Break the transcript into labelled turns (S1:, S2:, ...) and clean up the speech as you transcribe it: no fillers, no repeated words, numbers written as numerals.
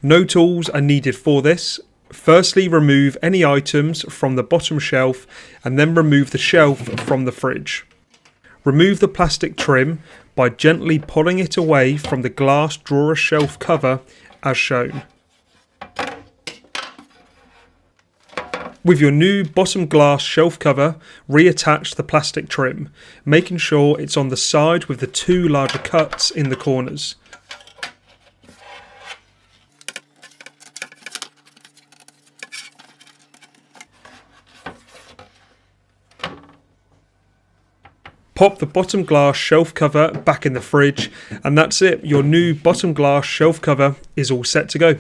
S1: No tools are needed for this. Firstly, remove any items from the bottom shelf and then remove the shelf from the fridge. Remove the plastic trim by gently pulling it away from the glass drawer shelf cover as shown. With your new bottom glass shelf cover, reattach the plastic trim, making sure it's on the side with the two larger cuts in the corners. Pop the bottom glass shelf cover back in the fridge, and that's it. Your new bottom glass shelf cover is all set to go.